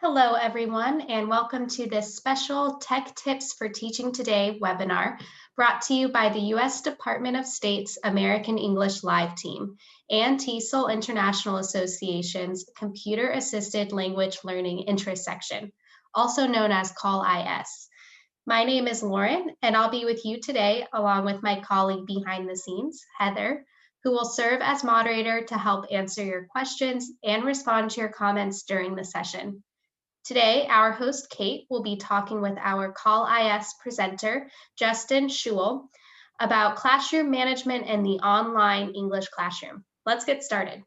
Hello, everyone, and welcome to this special Tech Tips for Teaching Today webinar brought to you by the U.S. Department of State's American English Live Team and TESOL International Association's Computer Assisted Language Learning Intersection, also known as CALL IS. My name is Lauren, and I'll be with you today along with my colleague behind the scenes, Heather, who will serve as moderator to help answer your questions and respond to your comments during the session. Today, our host, Kate, will be talking with our Call IS presenter, Justin Shewell, about classroom management in the online English classroom. Let's get started.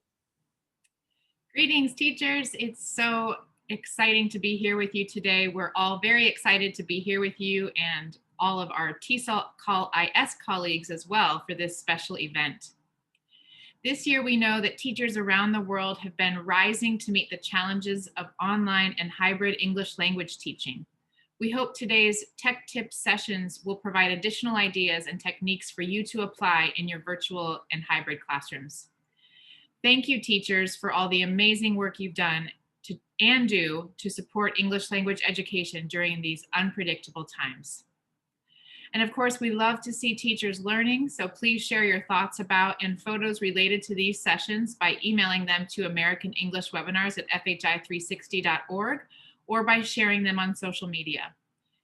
Greetings, teachers. It's so exciting to be here with you today. We're all very excited to be here with you and all of our TESOL Call IS colleagues as well for this special event. This year, we know that teachers around the world have been rising to meet the challenges of online and hybrid English language teaching. We hope today's Tech Tips sessions will provide additional ideas and techniques for you to apply in your virtual and hybrid classrooms. Thank you, teachers, for all the amazing work you've done and do to support English language education during these unpredictable times. And of course, we love to see teachers learning, so please share your thoughts about and photos related to these sessions by emailing them to americanenglishwebinars@fhi360.org or by sharing them on social media.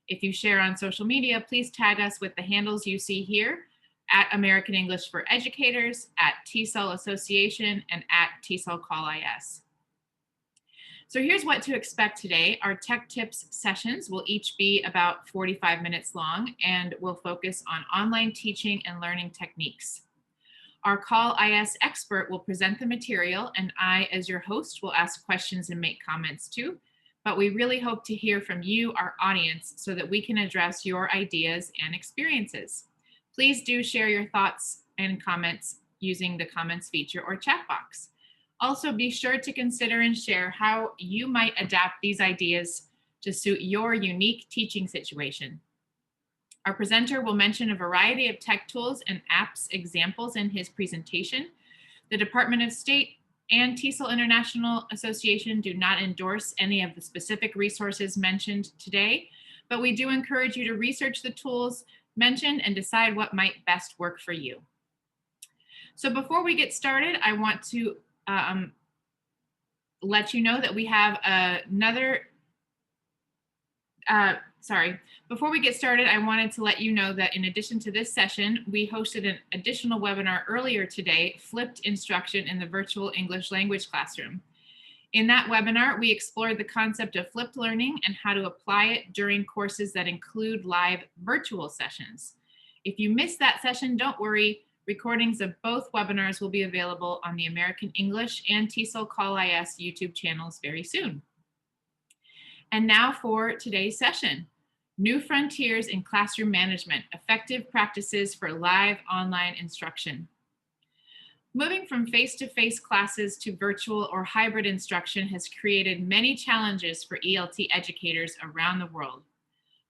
If you share on social media, please tag us with the handles you see here at American English for Educators, at TESOL Association, and at TESOL Call IS. So here's what to expect today. Our Tech Tips sessions will each be about 45 minutes long and will focus on online teaching and learning techniques. Our Call IS expert will present the material, and I, as your host, will ask questions and make comments too. But we really hope to hear from you, our audience, so that we can address your ideas and experiences. Please do share your thoughts and comments using the comments feature or chat box. Also, be sure to consider and share how you might adapt these ideas to suit your unique teaching situation. Our presenter will mention a variety of tech tools and apps examples in his presentation. The Department of State and TESOL International Association do not endorse any of the specific resources mentioned today, but we do encourage you to research the tools mentioned and decide what might best work for you. So before we get started, I want to let you know that we have before we get started, I wanted to let you know that in addition to this session, we hosted an additional webinar earlier today, Flipped Instruction in the Virtual English Language Classroom. In that webinar, we explored the concept of flipped learning and how to apply it during courses that include live virtual sessions. If you missed that session, don't worry. Recordings of both webinars will be available on the American English and TESOL Call IS YouTube channels very soon. And now for today's session, New Frontiers in Classroom Management, Effective Practices for Live Online Instruction. Moving from face-to-face classes to virtual or hybrid instruction has created many challenges for ELT educators around the world.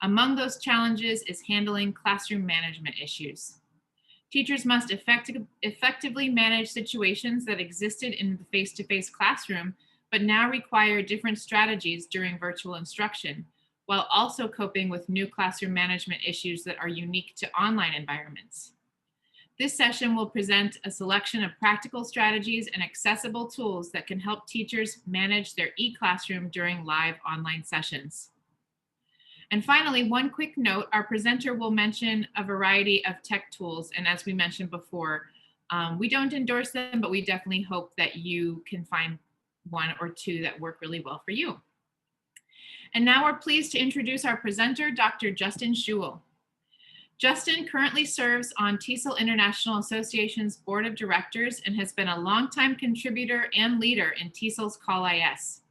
Among those challenges is handling classroom management issues. Teachers must effectively manage situations that existed in the face-to-face classroom, but now require different strategies during virtual instruction, while also coping with new classroom management issues that are unique to online environments. This session will present a selection of practical strategies and accessible tools that can help teachers manage their e-classroom during live online sessions. And finally, one quick note, our presenter will mention a variety of tech tools. And as we mentioned before, we don't endorse them, but we definitely hope that you can find one or two that work really well for you. And now we're pleased to introduce our presenter, Dr. Justin Shewell. Justin currently serves on TESOL International Association's Board of Directors and has been a longtime contributor and leader in TESOL's Call IS.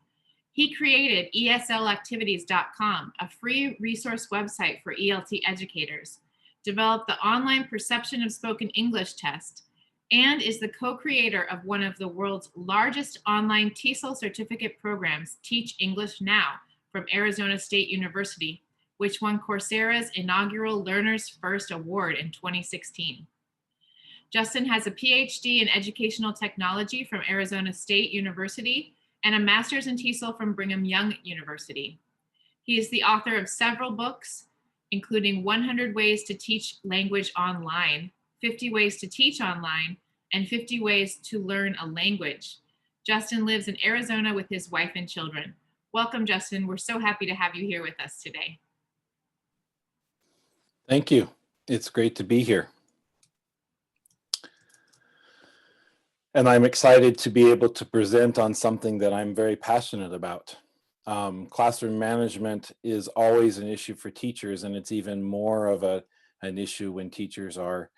He created ESLactivities.com, a free resource website for ELT educators, developed the online Perception of Spoken English test, and is the co-creator of one of the world's largest online TESOL certificate programs, Teach English Now, from Arizona State University, which won Coursera's inaugural Learner's First Award in 2016. Justin has a PhD in educational technology from Arizona State University and a master's in TESOL from Brigham Young University. He is the author of several books, including 100 Ways to Teach Language Online, 50 Ways to Teach Online, and 50 Ways to Learn a Language. Justin lives in Arizona with his wife and children. Welcome, Justin. We're so happy to have you here with us today. Thank you. It's great to be here. And I'm excited to be able to present on something that I'm very passionate about. Classroom management is always an issue for teachers, and it's even more of an issue when teachers are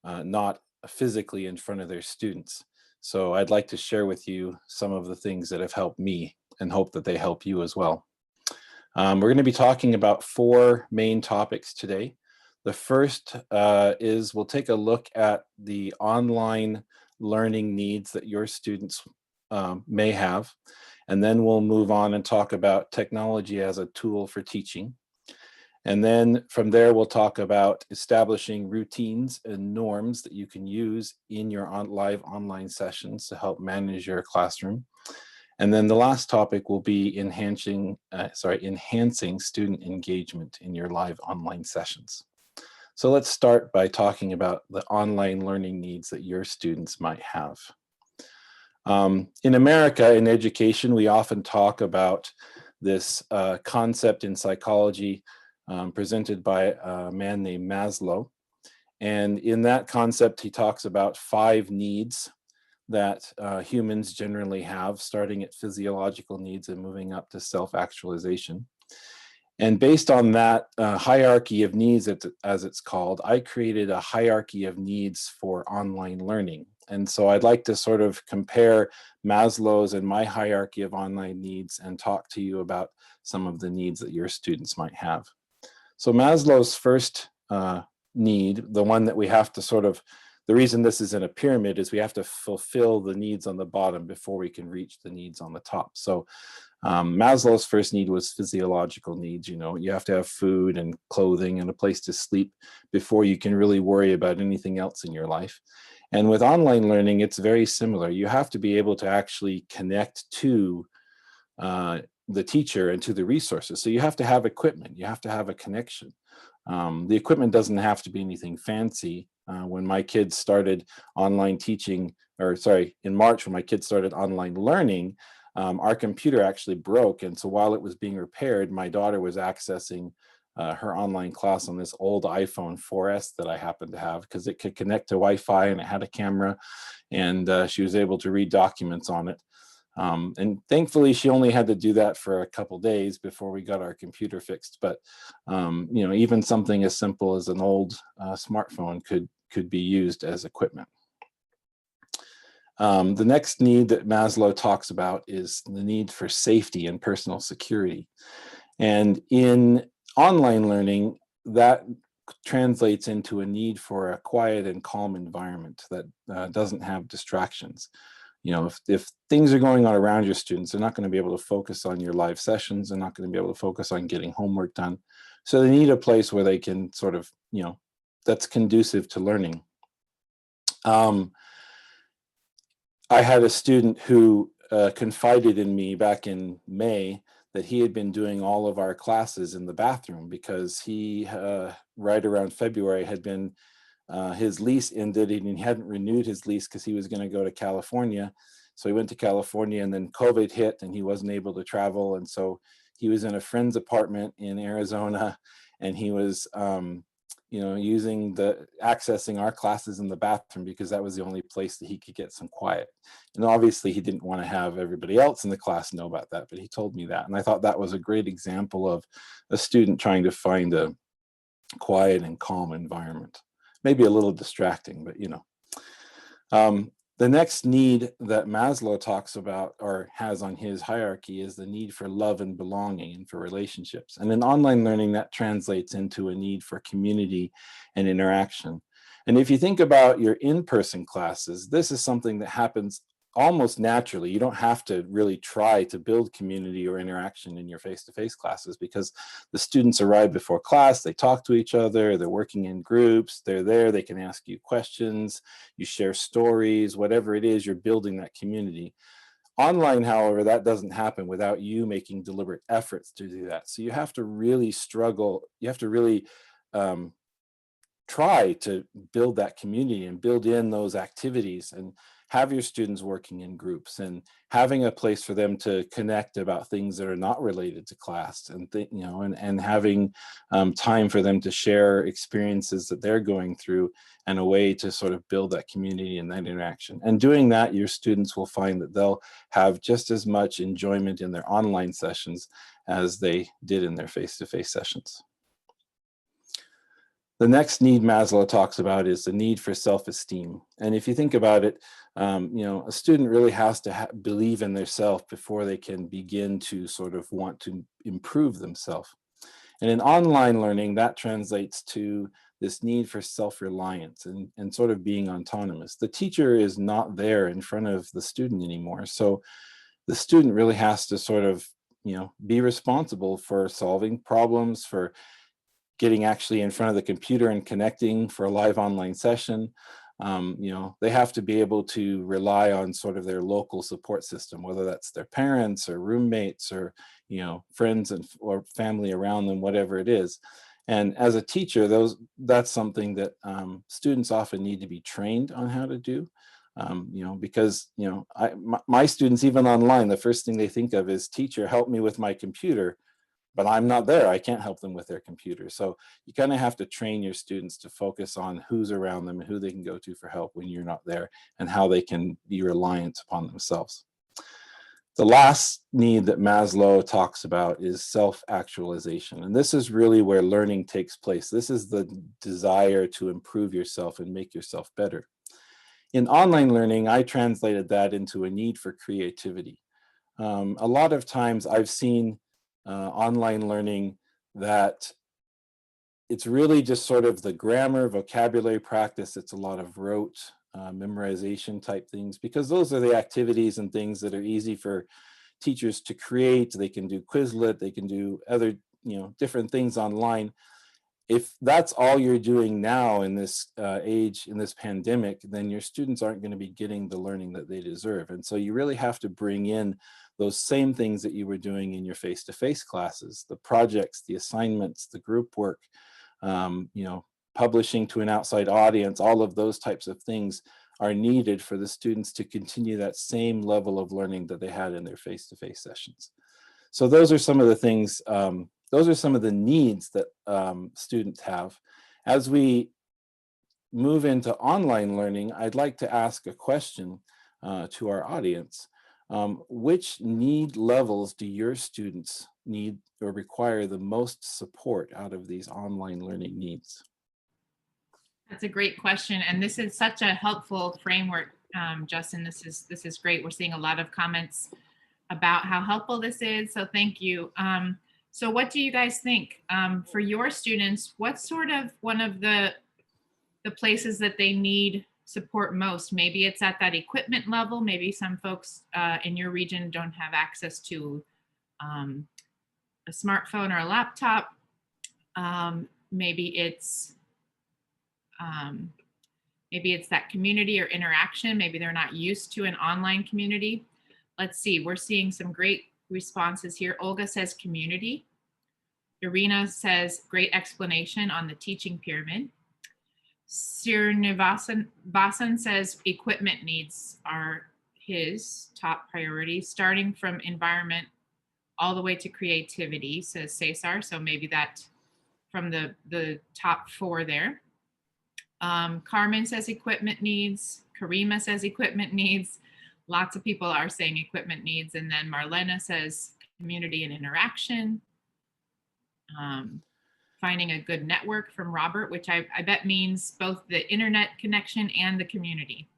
not physically in front of their students. So I'd like to share with you some of the things that have helped me and hope that they help you as well. We're going to be talking about 4 main topics today. The first is we'll take a look at the online learning needs that your students may have. And then we'll move on and talk about technology as a tool for teaching. And then from there, we'll talk about establishing routines and norms that you can use in your live online sessions to help manage your classroom. And then the last topic will be enhancing student engagement in your live online sessions. So let's start by talking about the online learning needs that your students might have. In America, in education, we often talk about this concept in psychology presented by a man named Maslow. And in that concept, he talks about 5 needs that humans generally have, starting at physiological needs and moving up to self-actualization. And based on that hierarchy of needs, as it's called, I created a hierarchy of needs for online learning. And so I'd like to sort of compare Maslow's and my hierarchy of online needs and talk to you about some of the needs that your students might have. So Maslow's first need, the one that we have to sort of, the reason this is in a pyramid is we have to fulfill the needs on the bottom before we can reach the needs on the top. So Maslow's first need was physiological needs. You know, you have to have food and clothing and a place to sleep before you can really worry about anything else in your life. And with online learning, it's very similar. You have to be able to actually connect to the teacher and to the resources. So you have to have equipment, you have to have a connection. The equipment doesn't have to be anything fancy. When my kids started online teaching, in March when my kids started online learning, our computer actually broke. And so while it was being repaired, my daughter was accessing her online class on this old iPhone 4S that I happened to have because it could connect to Wi-Fi and it had a camera, and she was able to read documents on it. And thankfully, she only had to do that for a couple days before we got our computer fixed. But you know, even something as simple as an old smartphone could be used as equipment. The next need that Maslow talks about is the need for safety and personal security. And in online learning, that translates into a need for a quiet and calm environment that doesn't have distractions. You know, if things are going on around your students, they're not going to be able to focus on your live sessions. They're not going to be able to focus on getting homework done. So they need a place where they can sort of, you know, that's conducive to learning. I had a student who confided in me back in May that he had been doing all of our classes in the bathroom because he, right around February, had been his lease ended and he hadn't renewed his lease because he was going to go to California. So he went to California and then COVID hit and he wasn't able to travel. And so he was in a friend's apartment in Arizona and he was, you know, accessing our classes in the bathroom because that was the only place that he could get some quiet. And obviously he didn't want to have everybody else in the class know about that, but he told me that. And I thought that was a great example of a student trying to find a quiet and calm environment. Maybe a little distracting, but you know. The next need that Maslow talks about or has on his hierarchy is the need for love and belonging and for relationships. And in online learning, that translates into a need for community and interaction. And if you think about your in-person classes, this is something that happens almost naturally. You don't have to really try to build community or interaction in your face-to-face classes because the students arrive before class, they talk to each other, they're working in groups, they're there, they can ask you questions, you share stories, whatever it is, you're building that community. Online, however, that doesn't happen without you making deliberate efforts to do that. So you have to really struggle, you have to really um, try to build that community and build in those activities and have your students working in groups and having a place for them to connect about things that are not related to class, and and having time for them to share experiences that they're going through, and a way to sort of build that community and that interaction. And doing that, your students will find that they'll have just as much enjoyment in their online sessions as they did in their face-to-face sessions. The next need Maslow talks about is the need for self-esteem. And if you think about it, a student really has to believe in themselves before they can begin to sort of want to improve themselves. And in online learning, that translates to this need for self-reliance and sort of being autonomous. The teacher is not there in front of the student anymore. So the student really has to sort of, be responsible for solving problems, for getting actually in front of the computer and connecting for a live online session. They have to be able to rely on sort of their local support system, whether that's their parents or roommates or, friends or family around them, whatever it is. And as a teacher, that's something that students often need to be trained on how to do. Because my students, even online, the first thing they think of is, teacher, help me with my computer. But I'm not there. I can't help them with their computer. So you kind of have to train your students to focus on who's around them and who they can go to for help when you're not there, and how they can be reliant upon themselves. The last need that Maslow talks about is self-actualization. And this is really where learning takes place. This is the desire to improve yourself and make yourself better. In online learning, I translated that into a need for creativity. A lot of times I've seen online learning that it's really just sort of the grammar, vocabulary practice. It's a lot of rote memorization type things, because those are the activities and things that are easy for teachers to create. They can do Quizlet, they can do other, different things online. If that's all you're doing now in this age, in this pandemic, then your students aren't going to be getting the learning that they deserve. And so you really have to bring in those same things that you were doing in your face-to-face classes, the projects, the assignments, the group work, publishing to an outside audience. All of those types of things are needed for the students to continue that same level of learning that they had in their face-to-face sessions. So those are some of the things, those are some of the needs that students have. As we move into online learning, I'd like to ask a question to our audience. Which need levels do your students need or require the most support out of these online learning needs? That's a great question. And this is such a helpful framework, Justin. This is great. We're seeing a lot of comments about how helpful this is. So thank you. So what do you guys think? For your students, what's sort of one of the places that they need support most? Maybe it's at that equipment level. Maybe some folks in your region don't have access to a smartphone or a laptop. Maybe it's that community or interaction. Maybe they're not used to an online community. Let's see, we're seeing some great responses here. Olga says community. Irina says great explanation on the teaching pyramid. Srinivasan says equipment needs are his top priority, starting from environment all the way to creativity, says Cesar. So maybe that from the top four there. Carmen says equipment needs. Karima says equipment needs. Lots of people are saying equipment needs. And then Marlena says community and interaction. Finding a good network from Robert, which I bet means both the internet connection and the community.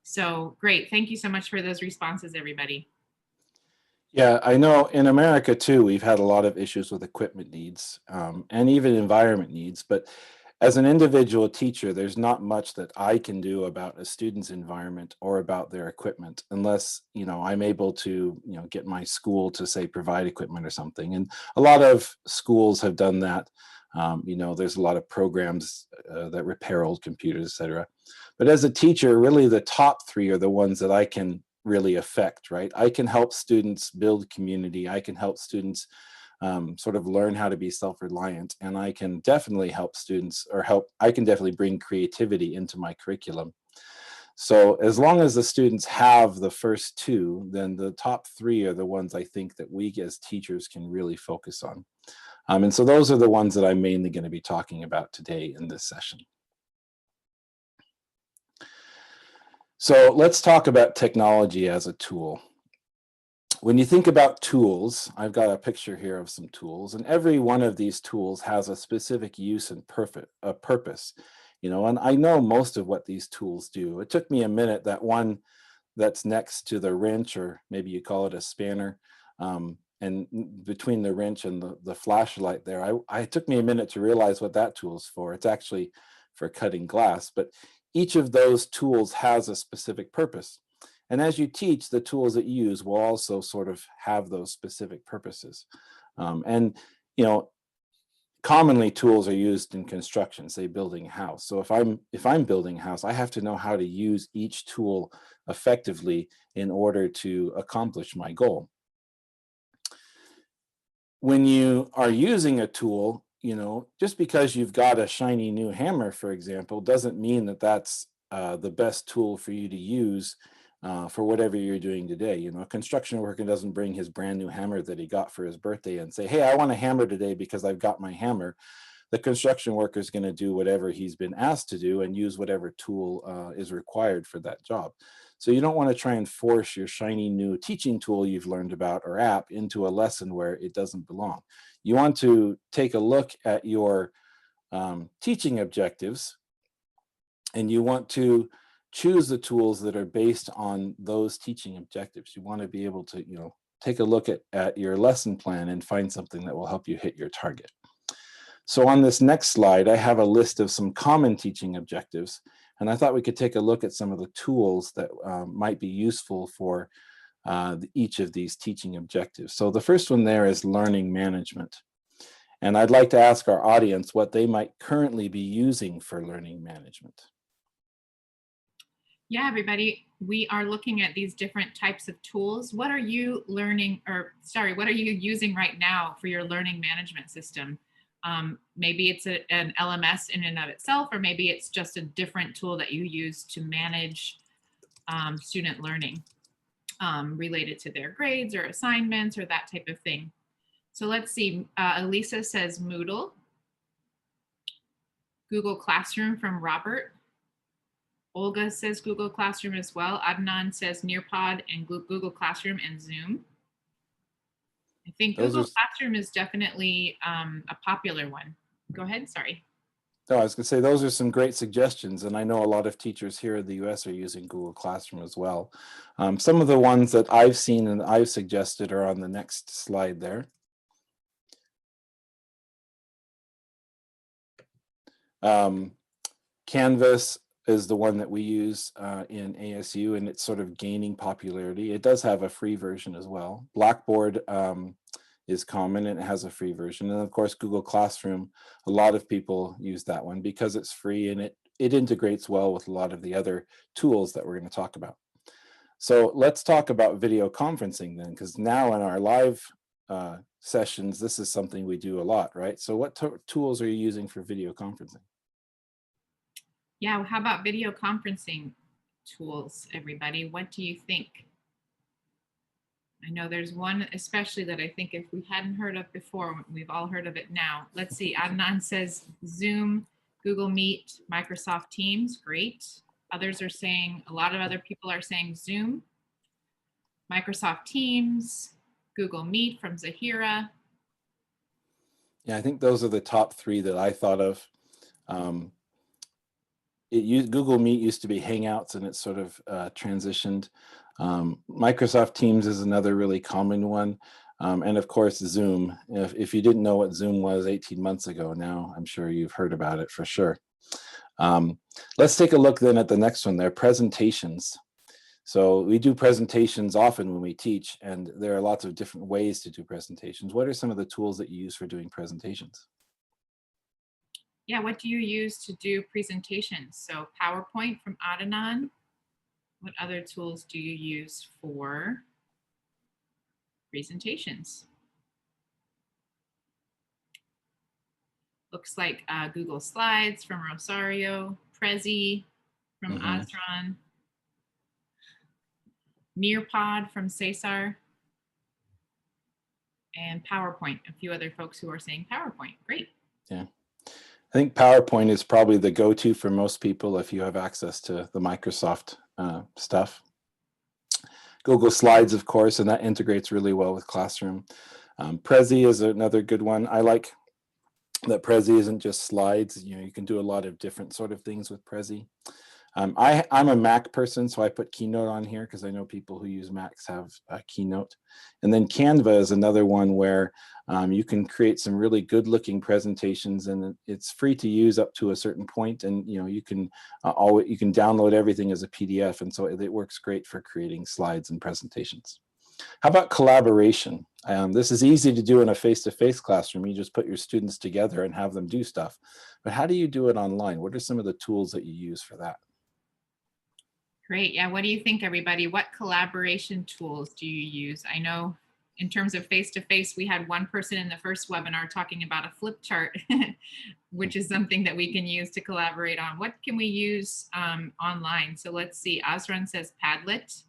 So great. Thank you so much for those responses, everybody. Yeah, I know in America too, we've had a lot of issues with equipment needs and even environment needs. But as an individual teacher, there's not much that I can do about a student's environment or about their equipment, unless, I'm able to, get my school to, say, provide equipment or something. And a lot of schools have done that. There's a lot of programs that repair old computers, et cetera. But as a teacher, really the top three are the ones that I can really affect, right? I can help students build community. I can help students sort of learn how to be self-reliant, and I can definitely help students, or I can definitely bring creativity into my curriculum. So as long as the students have the first two, then the top three are the ones I think that we as teachers can really focus on. And so those are the ones that I'm mainly going to be talking about today in this session. So let's talk about technology as a tool. When you think about tools, I've got a picture here of some tools, and every one of these tools has a specific use and purpose, and I know most of what these tools do. It took me a minute, that one that's next to the wrench, or maybe you call it a spanner, and between the wrench and the flashlight there, it took me a minute to realize what that tool is for. It's actually for cutting glass, but each of those tools has a specific purpose. And as you teach, the tools that you use will also sort of have those specific purposes. And, commonly tools are used in construction, say building a house. So if I'm building a house, I have to know how to use each tool effectively in order to accomplish my goal. When you are using a tool, just because you've got a shiny new hammer, for example, doesn't mean that that's the best tool for you to use for whatever you're doing today. A construction worker doesn't bring his brand new hammer that he got for his birthday and say, hey, I want a hammer today because I've got my hammer. The construction worker is going to do whatever he's been asked to do and use whatever tool is required for that job. So you don't want to try and force your shiny new teaching tool you've learned about or app into a lesson where it doesn't belong. You want to take a look at your teaching objectives, and you want to choose the tools that are based on those teaching objectives. You want to be able to, take a look at your lesson plan and find something that will help you hit your target. So on this next slide, I have a list of some common teaching objectives, and I thought we could take a look at some of the tools that might be useful for each of these teaching objectives. So the first one there is learning management. And I'd like to ask our audience what they might currently be using for learning management. Yeah, everybody, we are looking at these different types of tools. What are you what are you using right now for your learning management system? Maybe it's an LMS in and of itself, or maybe it's just a different tool that you use to manage student learning related to their grades or assignments or that type of thing. So let's see, Elisa says Moodle, Google Classroom from Robert. Olga says Google Classroom as well. Adnan says Nearpod and Google Classroom and Zoom. I think Google Classroom is definitely a popular one. Go ahead, sorry. No, I was going to say those are some great suggestions, and I know a lot of teachers here in the US are using Google Classroom as well. Some of the ones that I've seen and I've suggested are on the next slide there. Canvas is the one that we use in ASU, and it's sort of gaining popularity. It does have a free version as well. Blackboard is common and it has a free version. And of course, Google Classroom, a lot of people use that one because it's free and it integrates well with a lot of the other tools that we're going to talk about. So let's talk about video conferencing then, because now in our live sessions, this is something we do a lot, right? So what tools are you using for video conferencing? Yeah, how about video conferencing tools, everybody? What do you think? I know there's one especially that I think if we hadn't heard of before, we've all heard of it now. Let's see, Adnan says Zoom, Google Meet, Microsoft Teams, great. Others are saying, a lot of other people are saying Zoom, Microsoft Teams, Google Meet from Zahira. Yeah, I think those are the top three that I thought of. Google Meet used to be Hangouts and it's sort of transitioned. Microsoft Teams is another really common one. And of course, Zoom. If you didn't know what Zoom was 18 months ago, now I'm sure you've heard about it for sure. Let's take a look then at the next one there, presentations. So we do presentations often when we teach, and there are lots of different ways to do presentations. What are some of the tools that you use for doing presentations? Yeah, what do you use to do presentations? So PowerPoint from Adnan, What other tools do you use for presentations? Looks like Google Slides from Rosario, Prezi from Azran, Nearpod from Cesar, and PowerPoint. A few other folks who are saying PowerPoint. Great. Yeah. I think PowerPoint is probably the go-to for most people if you have access to the Microsoft stuff. Google Slides, of course, and that integrates really well with Classroom. Prezi is another good one. I like that Prezi isn't just slides. You know, you can do a lot of different sort of things with Prezi. I'm a Mac person, so I put Keynote on here because I know people who use Macs have Keynote. And then Canva is another one where you can create some really good looking presentations, and it's free to use up to a certain point. And you know, you can download everything as a PDF, and so it works great for creating slides and presentations. How about collaboration? This is easy to do in a face-to-face classroom. You just put your students together and have them do stuff. But how do you do it online? What are some of the tools that you use for that? Great. Yeah. What do you think, everybody? What collaboration tools do you use? I know in terms of face-to-face, we had one person in the first webinar talking about a flip chart, which is something that we can use to collaborate on. What can we use online? So let's see. Azran says Padlet.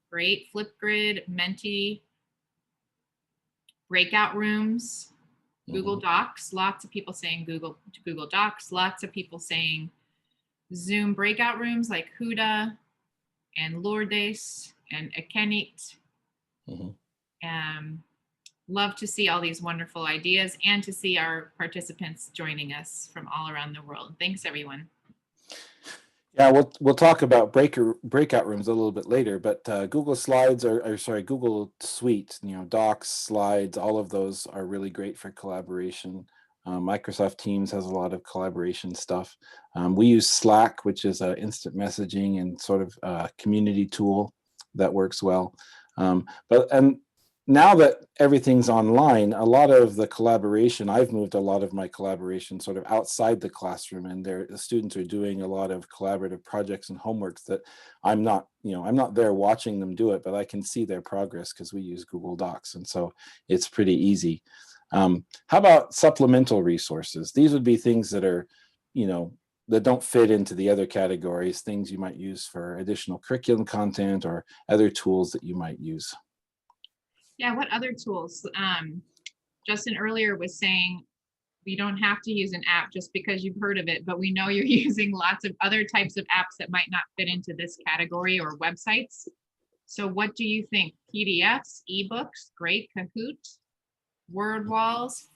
Great. Flipgrid, Menti, breakout rooms, Google Docs. Lots of people saying Google Docs. Lots of people saying Zoom breakout rooms like Huda and Lourdes and Akenit. Love to see all these wonderful ideas and to see our participants joining us from all around the world. Thanks, everyone. Yeah, we'll talk about breakout rooms a little bit later, but Google Slides Google Suite, you know, Docs, Slides, all of those are really great for collaboration. Microsoft Teams has a lot of collaboration stuff. We use Slack, which is an instant messaging and sort of community tool that works well. And now that everything's online, a lot of the collaboration, I've moved a lot of my collaboration sort of outside the classroom, and the students are doing a lot of collaborative projects and homeworks that I'm not there watching them do it, but I can see their progress because we use Google Docs, and so it's pretty easy. How about supplemental resources? These would be things that are, you know, that don't fit into the other categories, things you might use for additional curriculum content or other tools that you might use. Yeah, what other tools? Justin earlier was saying you don't have to use an app just because you've heard of it, but we know you're using lots of other types of apps that might not fit into this category or websites. So what do you think? PDFs, ebooks, great. Kahoot, word walls,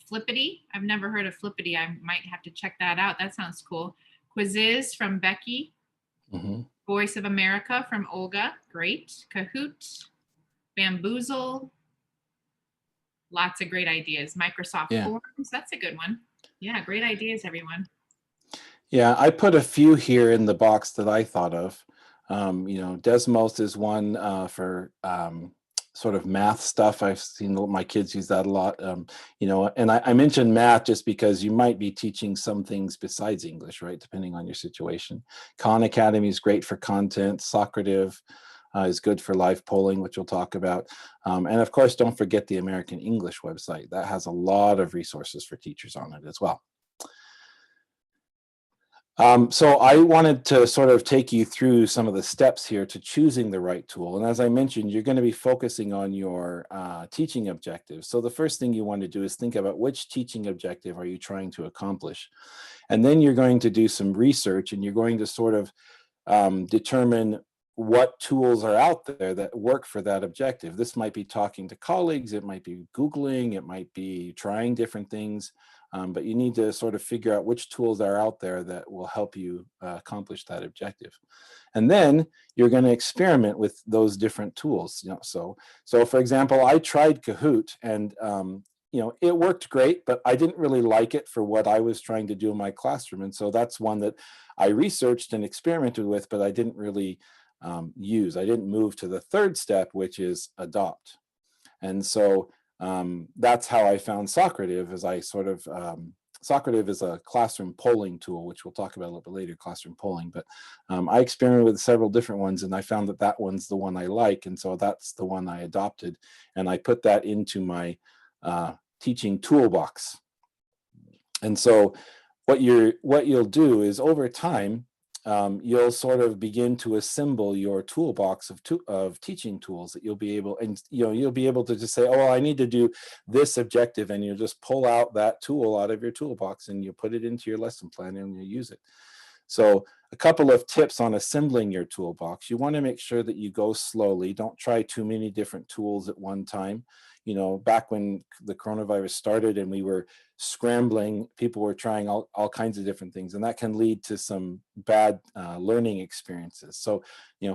Flippity. I've never heard of Flippity. I might have to check that out. That sounds cool. Quizzes from Becky. Voice of America from Olga. Great. Kahoot. Bamboozle. Lots of great ideas. Microsoft Forms. That's a good one. Yeah, great ideas, everyone. Yeah, I put a few here in the box that I thought of. You know, Desmos is one for sort of math stuff. I've seen my kids use that a lot. You know, and I mentioned math just because you might be teaching some things besides English, right? Depending on your situation. Khan Academy is great for content. Socrative is good for live polling, which we'll talk about. And of course, don't forget the American English website. That has a lot of resources for teachers on it as well. So I wanted to sort of take you through some of the steps here to choosing the right tool. And as I mentioned, you're going to be focusing on your teaching objectives. So the first thing you want to do is think about which teaching objective are you trying to accomplish. And then you're going to do some research, and you're going to sort of determine what tools are out there that work for that objective. This might be talking to colleagues, it might be Googling, it might be trying different things. But you need to sort of figure out which tools are out there that will help you accomplish that objective. And then you're going to experiment with those different tools. You know, so for example, I tried Kahoot, and you know, it worked great, but I didn't really like it for what I was trying to do in my classroom. And so that's one that I researched and experimented with, but I didn't really use. I didn't move to the third step, which is adopt. And so that's how I found Socrative, as I sort of Socrative is a classroom polling tool, which we'll talk about a little bit later, classroom polling. But I experimented with several different ones, and I found that that one's the one I like, and so that's the one I adopted, and I put that into my teaching toolbox. And so what you'll do is over time, you'll sort of begin to assemble your toolbox of teaching tools that you'll be able, and you'll be able to just say, oh, I need to do this objective, and you'll just pull out that tool out of your toolbox and you put it into your lesson plan and you use it. So a couple of tips on assembling your toolbox. You want to make sure that you go slowly. Don't try too many different tools at one time. Back when the coronavirus started and we were scrambling, people were trying all kinds of different things, and that can lead to some bad learning experiences. So,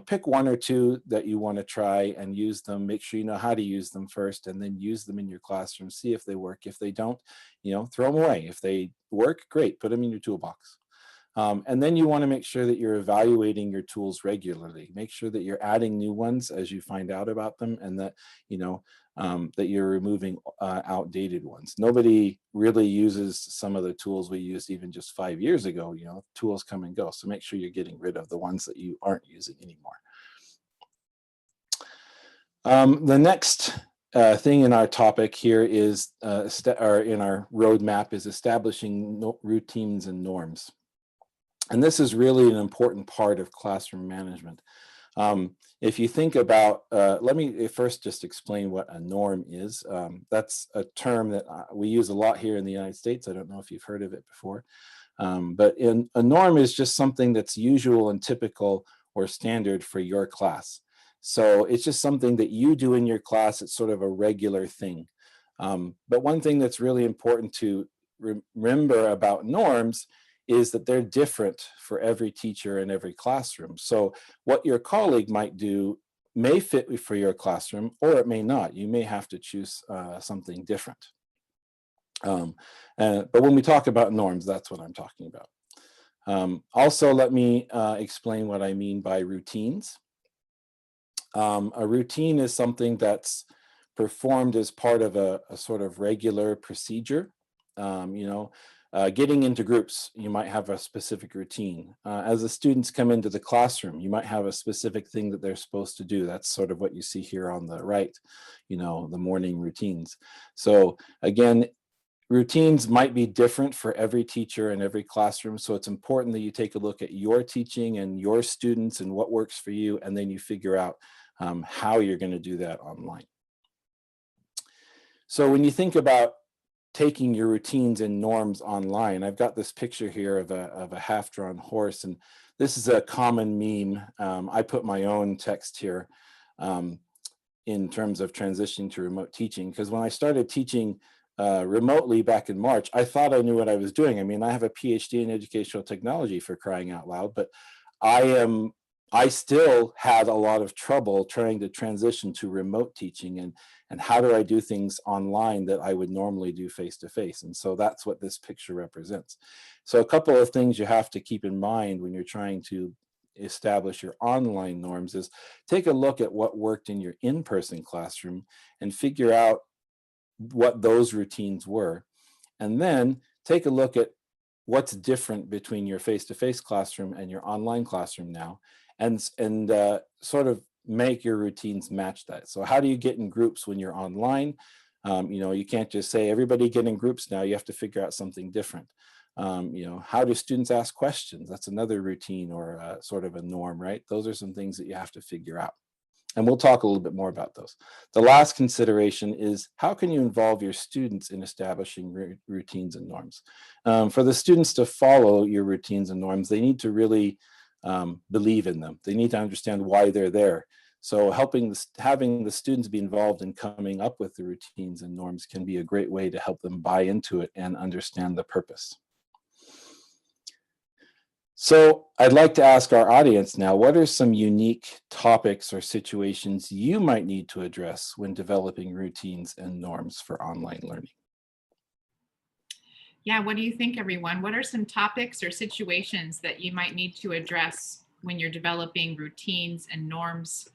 pick one or two that you want to try and use them. Make sure you know how to use them first, and then use them in your classroom. See if they work. If they don't, throw them away. If they work, great, put them in your toolbox. And then you want to make sure that you're evaluating your tools regularly. Make sure that you're adding new ones as you find out about them, and that that you're removing outdated ones. Nobody really uses some of the tools we used even just 5 years ago. Tools come and go, so make sure you're getting rid of the ones that you aren't using anymore. The next thing in our topic here is, or in our roadmap, is establishing routines and norms. And this is really an important part of classroom management. If you think about, let me first just explain what a norm is. That's a term that we use a lot here in the United States. I don't know if you've heard of it before. But a norm is just something that's usual and typical or standard for your class. So it's just something that you do in your class. It's sort of a regular thing. But one thing that's really important to remember about norms is that they're different for every teacher and every classroom. So what your colleague might do may fit for your classroom, or it may not. You may have to choose something different. But when we talk about norms, that's what I'm talking about. Also, let me explain what I mean by routines. A routine is something that's performed as part of a sort of regular procedure. Getting into groups, you might have a specific routine. As the students come into the classroom, you might have a specific thing that they're supposed to do. That's sort of what you see here on the right, the morning routines. So again, routines might be different for every teacher and every classroom. So it's important that you take a look at your teaching and your students and what works for you, and then you figure out how you're going to do that online. So when you think about taking your routines and norms online, I've got this picture here of a half-drawn horse, and this is a common meme. I put my own text here in terms of transitioning to remote teaching, because when I started teaching remotely back in March, I thought I knew what I was doing. I mean, I have a PhD in educational technology, for crying out loud, but I still had a lot of trouble trying to transition to remote teaching, and how do I do things online that I would normally do face-to-face. And so that's what this picture represents. So a couple of things you have to keep in mind when you're trying to establish your online norms is take a look at what worked in your in-person classroom and figure out what those routines were. And then take a look at what's different between your face-to-face classroom and your online classroom now, and sort of make your routines match that. So how do you get in groups when you're online? You can't just say everybody get in groups now. You have to figure out something different. How do students ask questions? That's another routine or sort of a norm, right? Those are some things that you have to figure out. And we'll talk a little bit more about those. The last consideration is, how can you involve your students in establishing routines and norms? For the students to follow your routines and norms, they need to really believe in them. They need to understand why they're there. So having the students be involved in coming up with the routines and norms can be a great way to help them buy into it and understand the purpose. So I'd like to ask our audience now, what are some unique topics or situations you might need to address when developing routines and norms for online learning? Yeah, what do you think, everyone? What are some topics or situations that you might need to address when you're developing routines and norms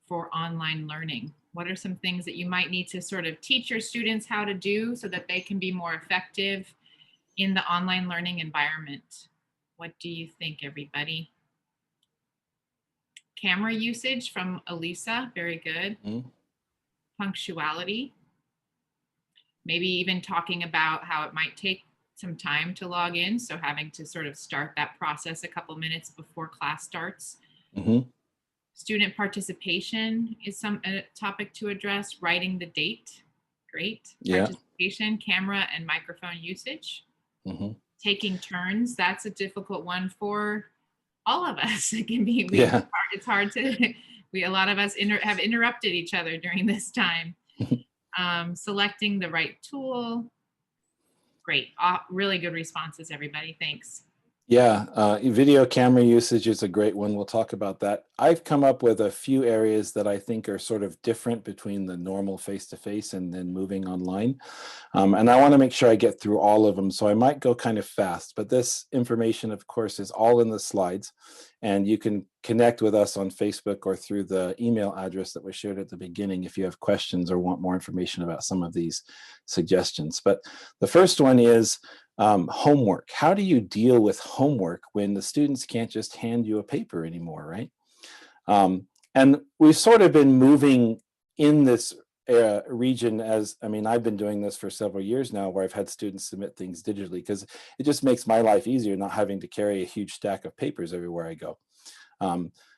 for online learning? What are some things that you might need to sort of teach your students how to do so that they can be more effective in the online learning environment? What do you think, everybody? Camera usage from Elisa, very good. Mm-hmm. Punctuality. Maybe even talking about how it might take some time to log in, so having to sort of start that process a couple minutes before class starts. Mm-hmm. Student participation is a topic to address. Writing the date, great. Yeah. Participation, camera and microphone usage. Mm-hmm. Taking turns, that's a difficult one for all of us. It can be, it's hard to, a lot of us have interrupted each other during this time. Selecting the right tool. Great, really good responses, everybody, thanks. Yeah, video camera usage is a great one. We'll talk about that. I've come up with a few areas that I think are sort of different between the normal face-to-face and then moving online. And I want to make sure I get through all of them, so I might go kind of fast. But this information, of course, is all in the slides. And you can connect with us on Facebook or through the email address that was shared at the beginning if you have questions or want more information about some of these suggestions. But the first one is homework. How do you deal with homework when the students can't just hand you a paper anymore, right? And we've sort of been moving in this region I've been doing this for several years now, where I've had students submit things digitally because it just makes my life easier not having to carry a huge stack of papers everywhere I go.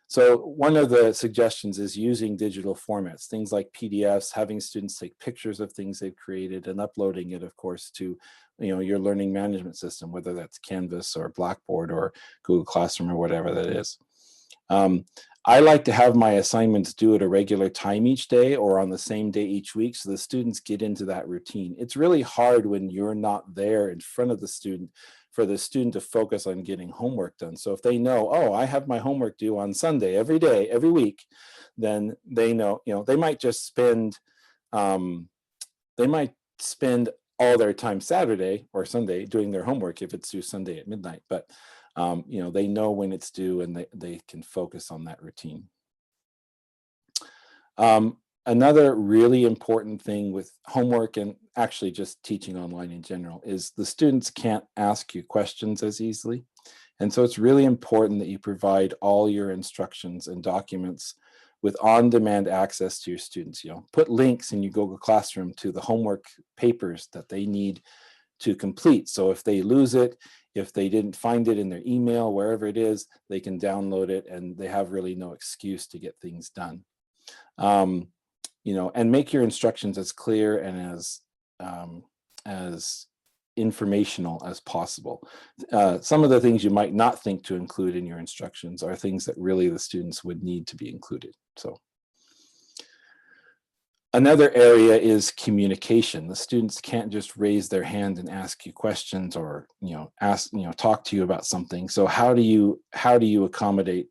So one of the suggestions is using digital formats, things like PDFs, having students take pictures of things they've created and uploading it, of course, to your learning management system, whether that's Canvas or Blackboard or Google Classroom or whatever that is. I like to have my assignments due at a regular time each day or on the same day each week, so the students get into that routine. It's really hard when you're not there in front of the student for the student to focus on getting homework done. So if they know, oh, I have my homework due on Sunday every day, every week, then they know, they might just spend, all their time Saturday or Sunday doing their homework if it's due Sunday at midnight. But they know when it's due and they can focus on that routine. Another really important thing with homework and actually just teaching online in general is the students can't ask you questions as easily. And so it's really important that you provide all your instructions and documents with on-demand access to your students. Put links in your Google Classroom to the homework papers that they need to complete. So if they lose it, if they didn't find it in their email, wherever it is, they can download it and they have really no excuse to get things done. And make your instructions as clear and as informational as possible. Some of the things you might not think to include in your instructions are things that really the students would need to be included. So another area is communication. The students can't just raise their hand and ask you questions or talk to you about something. So how do you accommodate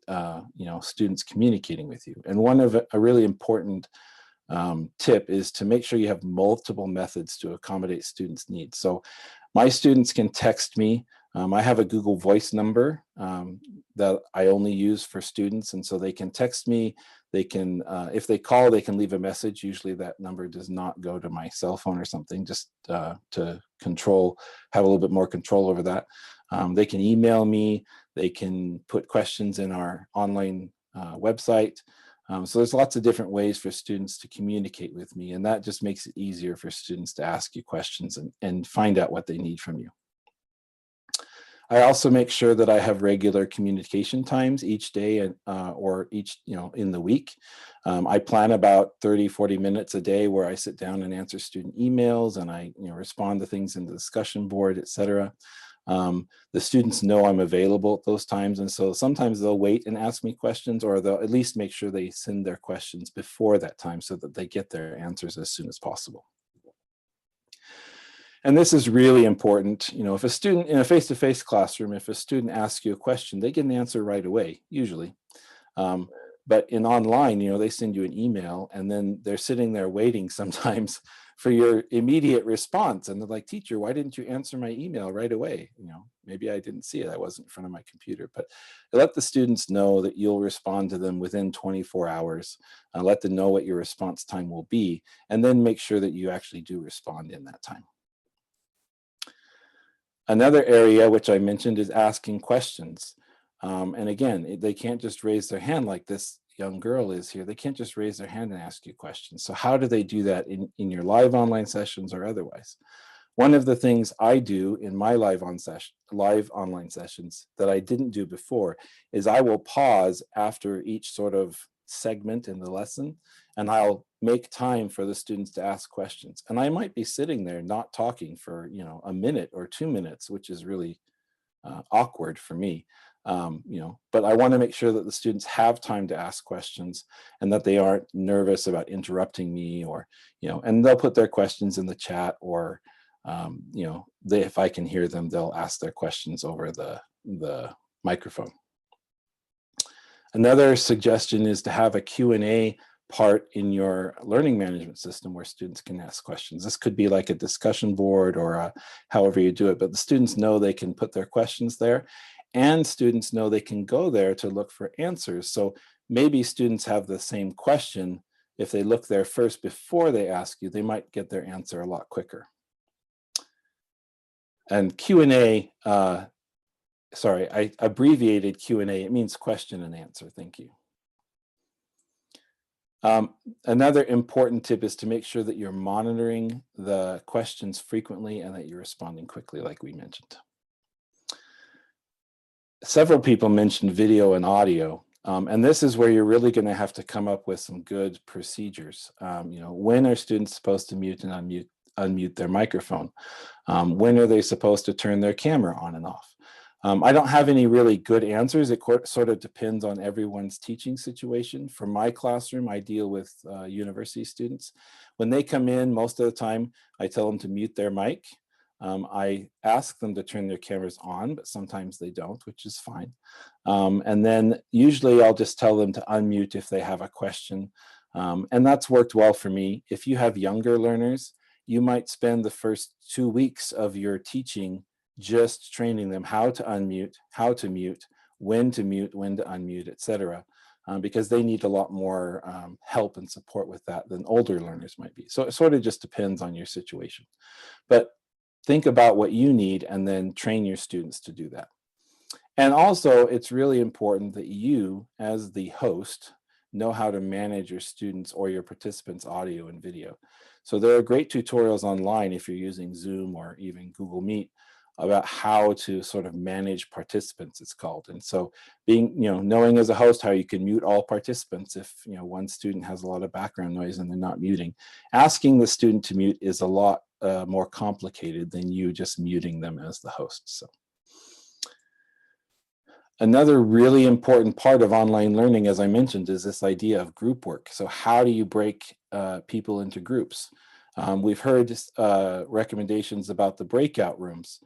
students communicating with you? And one of a really important tip is to make sure you have multiple methods to accommodate students' needs. So my students can text me. I have a Google Voice number that I only use for students, and so they can text me. They can, if they call, they can leave a message. Usually that number does not go to my cell phone or something, just to have a little bit more control over that. They can email me. They can put questions in our online website. So there's lots of different ways for students to communicate with me, and that just makes it easier for students to ask you questions and find out what they need from you. I also make sure that I have regular communication times each day or each, in the week. I plan about 30-40 minutes a day where I sit down and answer student emails and I respond to things in the discussion board, etc. The students know I'm available at those times, and so sometimes they'll wait and ask me questions, or they'll at least make sure they send their questions before that time so that they get their answers as soon as possible. And this is really important. If a student in a face-to-face classroom, if a student asks you a question, they get an answer right away, usually. But in online, they send you an email and then they're sitting there waiting sometimes for your immediate response. And they're like, teacher, why didn't you answer my email right away? Maybe I didn't see it. I wasn't in front of my computer. But let the students know that you'll respond to them within 24 hours. Let them know what your response time will be, and then make sure that you actually do respond in that time. Another area which I mentioned is asking questions. And again, they can't just raise their hand like this young girl is here. They can't just raise their hand and ask you questions. So how do they do that in your live online sessions or otherwise? One of the things I do in my live online sessions that I didn't do before is I will pause after each sort of segment in the lesson, and I'll make time for the students to ask questions. And I might be sitting there not talking for, a minute or 2 minutes, which is really awkward for me. But I want to make sure that the students have time to ask questions and that they aren't nervous about interrupting me, or, and they'll put their questions in the chat, or if I can hear them, they'll ask their questions over the microphone. Another suggestion is to have a Q&A part in your learning management system where students can ask questions. This could be like a discussion board or however you do it, but the students know they can put their questions there, and students know they can go there to look for answers. So maybe students have the same question. If they look there first before they ask you, they might get their answer a lot quicker. And Q&A, sorry, I abbreviated Q&A. It means question and answer. Thank you. Another important tip is to make sure that you're monitoring the questions frequently and that you're responding quickly, like we mentioned. Several people mentioned video and audio, and this is where you're really going to have to come up with some good procedures. When are students supposed to mute and unmute their microphone? When are they supposed to turn their camera on and off? I don't have any really good answers. It sort of depends on everyone's teaching situation. For my classroom, I deal with university students. When they come in, most of the time, I tell them to mute their mic. I ask them to turn their cameras on, but sometimes they don't, which is fine. And then usually I'll just tell them to unmute if they have a question. And that's worked well for me. If you have younger learners, you might spend the first 2 weeks of your teaching just training them how to unmute, how to mute, when to unmute, etc., because they need a lot more help and support with that than older learners might be. So it sort of just depends on your situation. But think about what you need and then train your students to do that. And also, it's really important that you, as the host, know how to manage your students or your participants' audio and video. So there are great tutorials online if you're using Zoom or even Google Meet about how to sort of manage participants, it's called. And so knowing as a host how you can mute all participants if one student has a lot of background noise and they're not muting. Asking the student to mute is a lot more complicated than you just muting them as the host. So another really important part of online learning, as I mentioned, is this idea of group work. So how do you break people into groups? We've heard recommendations about the breakout rooms.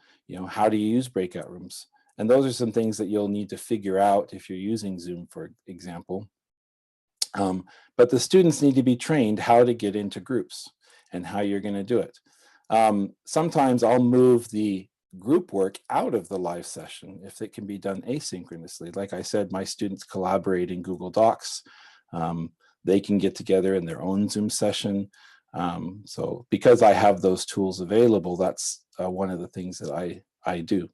How do you use breakout rooms? And those are some things that you'll need to figure out if you're using Zoom, for example. But the students need to be trained how to get into groups and how you're going to do it. Sometimes I'll move the group work out of the live session if it can be done asynchronously. Like I said, my students collaborate in Google Docs. They can get together in their own Zoom session. So because I have those tools available, that's one of the things that I do.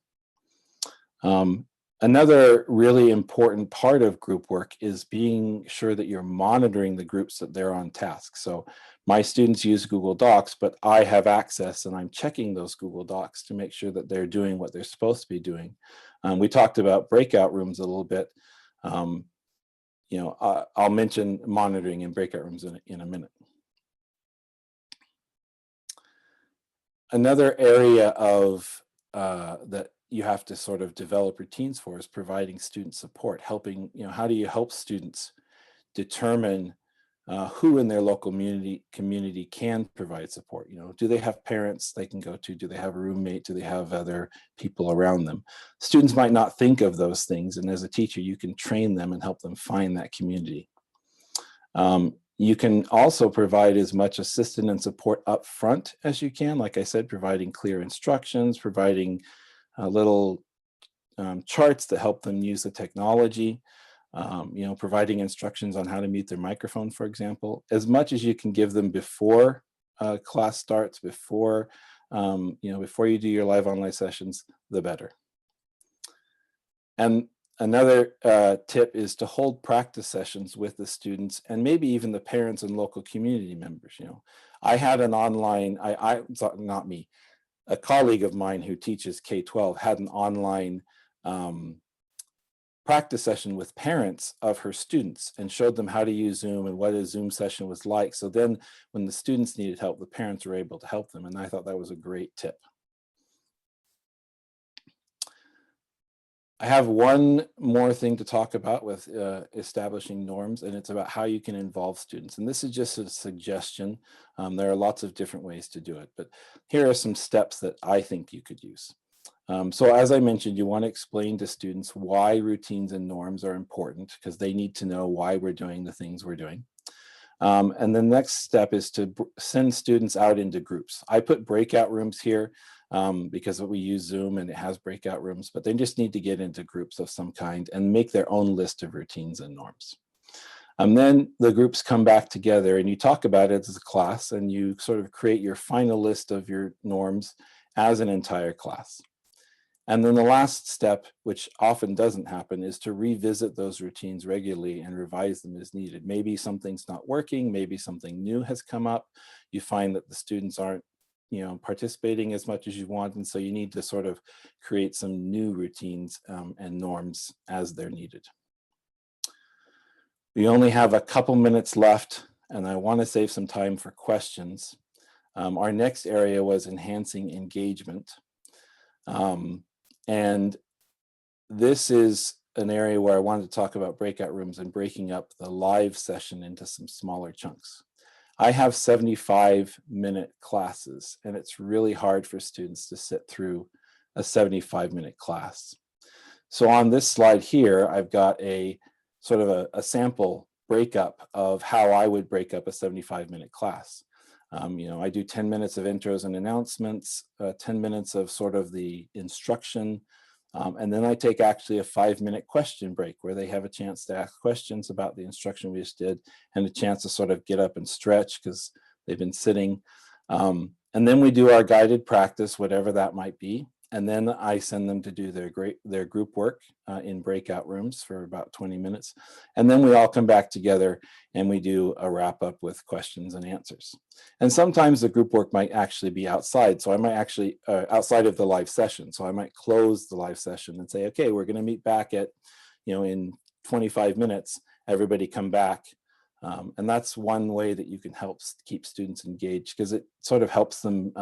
Another really important part of group work is being sure that you're monitoring the groups that they're on task. So my students use Google Docs, but I have access and I'm checking those Google Docs to make sure that they're doing what they're supposed to be doing. We talked about breakout rooms a little bit. I'll mention monitoring in breakout rooms in a minute. Another area of that you have to sort of develop routines for is providing student support, helping, how do you help students determine who in their local community can provide support? Do they have parents they can go to? Do they have a roommate? Do they have other people around them? Students might not think of those things, and as a teacher, you can train them and help them find that community. You can also provide as much assistance and support up front as you can. Like I said, providing clear instructions, providing little charts that help them use the technology, providing instructions on how to mute their microphone, for example. As much as you can give them before class starts, before before you do your live online sessions, the better. And another tip is to hold practice sessions with the students and maybe even the parents and local community members. I had an online, not me, a colleague of mine who teaches K-12 had an online practice session with parents of her students and showed them how to use Zoom and what a Zoom session was like. So then when the students needed help, the parents were able to help them. And I thought that was a great tip. I have one more thing to talk about with establishing norms, and it's about how you can involve students. And this is just a suggestion. There are lots of different ways to do it, but here are some steps that I think you could use. So as I mentioned, you want to explain to students why routines and norms are important, because they need to know why we're doing the things we're doing. And the next step is to send students out into groups. I put breakout rooms here because we use Zoom and it has breakout rooms, but they just need to get into groups of some kind and make their own list of routines and norms. Then the groups come back together and you talk about it as a class and you sort of create your final list of your norms as an entire class. And then the last step, which often doesn't happen, is to revisit those routines regularly and revise them as needed. Maybe something's not working, maybe something new has come up. You find that the students aren't, participating as much as you want, and so you need to sort of create some new routines and norms as they're needed. We only have a couple minutes left, and I want to save some time for questions. Our next area was enhancing engagement. And this is an area where I wanted to talk about breakout rooms and breaking up the live session into some smaller chunks. I have 75-minute classes, and it's really hard for students to sit through a 75-minute class. So on this slide here, I've got a sort of a sample breakup of how I would break up a 75-minute class. I do 10 minutes of intros and announcements, 10 minutes of sort of the instruction, and then I take actually a 5-minute question break where they have a chance to ask questions about the instruction we just did and a chance to sort of get up and stretch because they've been sitting. And then we do our guided practice, whatever that might be. And then I send them to do their group work in breakout rooms for about 20 minutes. And then we all come back together and we do a wrap up with questions and answers. And sometimes the group work might actually be outside. So I might actually, outside of the live session. So I might close the live session and say, okay, we're gonna meet back at, in 25 minutes, everybody come back. And that's one way that you can help keep students engaged because it sort of helps them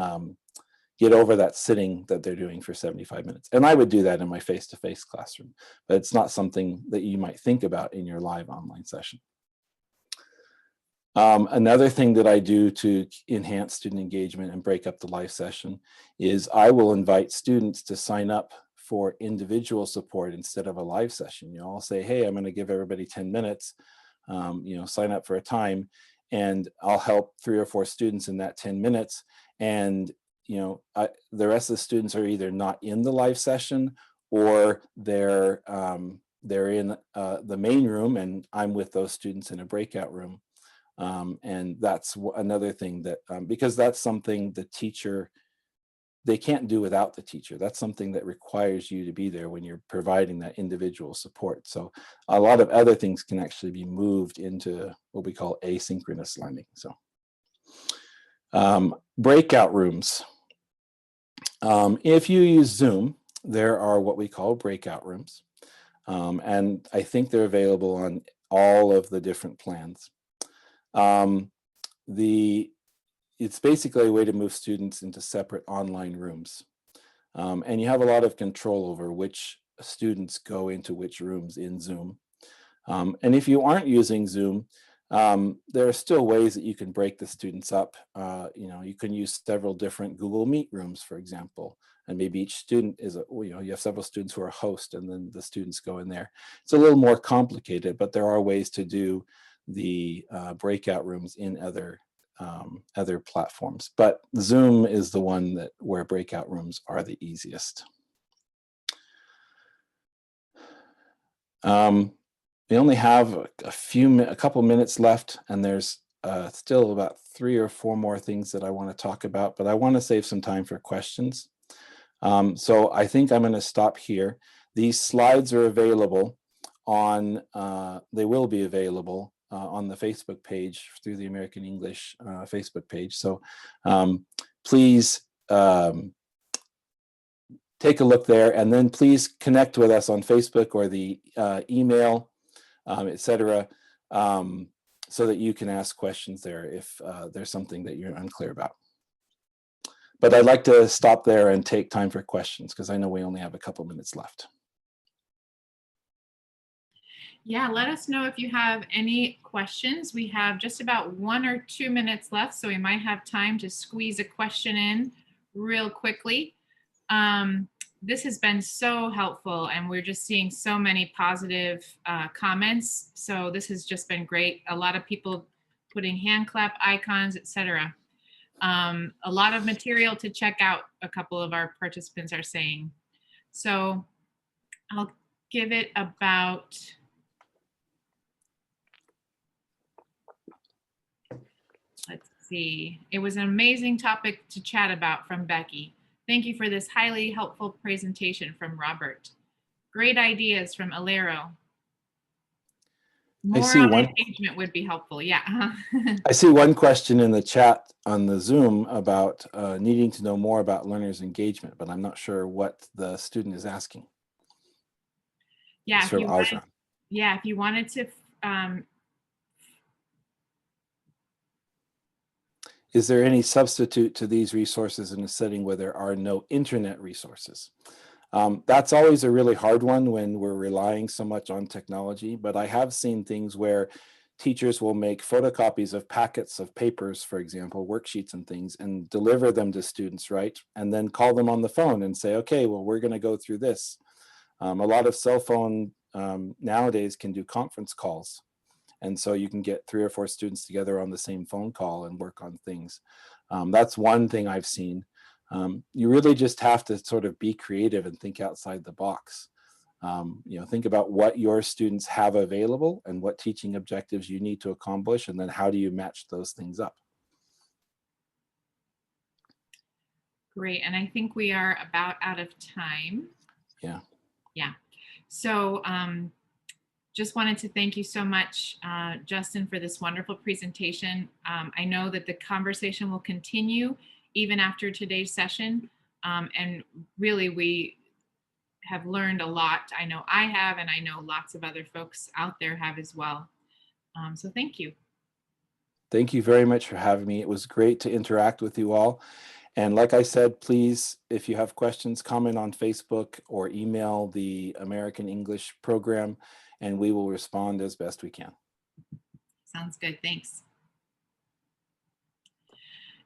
get over that sitting that they're doing for 75 minutes. And I would do that in my face-to-face classroom, but it's not something that you might think about in your live online session. Another thing that I do to enhance student engagement and break up the live session is I will invite students to sign up for individual support instead of a live session. I'll say, hey, I'm going to give everybody 10 minutes, sign up for a time, and I'll help 3 or 4 students in that 10 minutes. And the rest of the students are either not in the live session or they're in the main room and I'm with those students in a breakout room. And that's another thing that, because that's something the teacher, they can't do without the teacher. That's something that requires you to be there when you're providing that individual support. So a lot of other things can actually be moved into what we call asynchronous learning. So breakout rooms. If you use Zoom, there are what we call breakout rooms. And I think they're available on all of the different plans. It's basically a way to move students into separate online rooms. And you have a lot of control over which students go into which rooms in Zoom. And if you aren't using Zoom, there are still ways that you can break the students up. You can use several different Google Meet rooms, for example, and maybe each student is you have several students who are host and then the students go in there. It's a little more complicated, but there are ways to do the breakout rooms in other platforms. But Zoom is the one where breakout rooms are the easiest. We only have a couple minutes left, and there's still about 3 or 4 more things that I want to talk about, but I want to save some time for questions. So I think I'm going to stop here. These slides are available on, they will be available on the Facebook page through the American English Facebook page. So please take a look there, and then please connect with us on Facebook or the email, etc., so that you can ask questions there if there's something that you're unclear about. But I'd like to stop there and take time for questions because I know we only have a couple minutes left. Yeah, let us know if you have any questions. We have just about 1 or 2 minutes left, so we might have time to squeeze a question in real quickly. This has been so helpful, and we're just seeing so many positive comments. So this has just been great. A lot of people putting hand clap icons, etc. A lot of material to check out, a couple of our participants are saying. So I'll give it about, let's see. It was an amazing topic to chat about from Becky. Thank you for this highly helpful presentation from Robert. Great ideas from Alero. More on engagement would be helpful. Yeah. I see one question in the chat on the Zoom about needing to know more about learners' engagement, but I'm not sure what the student is asking. Yeah, if you wanted to. Is there any substitute to these resources in a setting where there are no internet resources? That's always a really hard one when we're relying so much on technology, but I have seen things where teachers will make photocopies of packets of papers, for example, worksheets and things, and deliver them to students, right? And then call them on the phone and say, okay, well, we're going to go through this. A lot of cell phone nowadays can do conference calls. And so you can get 3 or 4 students together on the same phone call and work on things. That's one thing I've seen. You really just have to sort of be creative and think outside the box. Think about what your students have available and what teaching objectives you need to accomplish, and then how do you match those things up? Great, and I think we are about out of time. Yeah. So just wanted to thank you so much, Justin, for this wonderful presentation. I know that the conversation will continue even after today's session. And really, we have learned a lot. I know I have, and I know lots of other folks out there have as well. So thank you. Thank you very much for having me. It was great to interact with you all. And like I said, please, if you have questions, comment on Facebook or email the American English program, and we will respond as best we can. Sounds good. Thanks.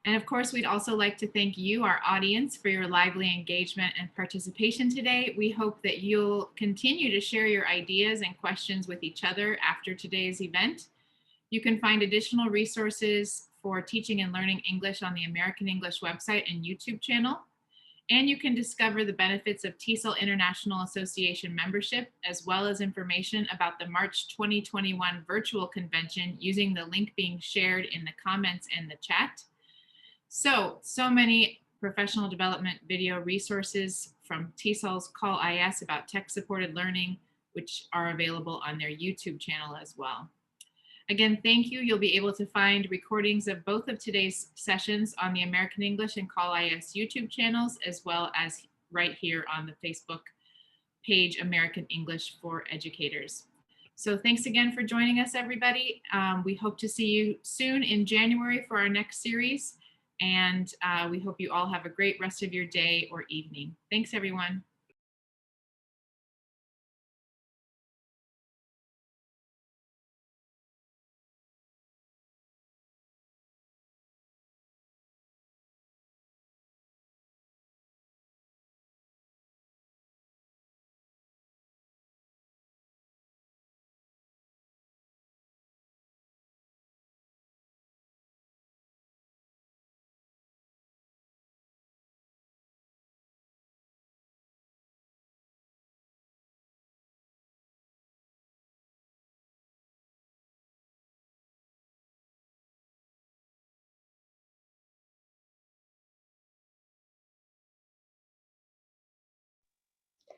And of course, we'd also like to thank you, our audience, for your lively engagement and participation today. We hope that you'll continue to share your ideas and questions with each other after today's event. You can find additional resources for teaching and learning English on the American English website and YouTube channel. And you can discover the benefits of TESOL International Association membership, as well as information about the March 2021 virtual convention using the link being shared in the comments and the chat. So many professional development video resources from TESOL's Call IS about tech-supported learning, which are available on their YouTube channel as well. Again, thank you. You'll be able to find recordings of both of today's sessions on the American English and Call IS YouTube channels, as well as right here on the Facebook page, American English for Educators. So thanks again for joining us, everybody. We hope to see you soon in January for our next series. And we hope you all have a great rest of your day or evening. Thanks, everyone.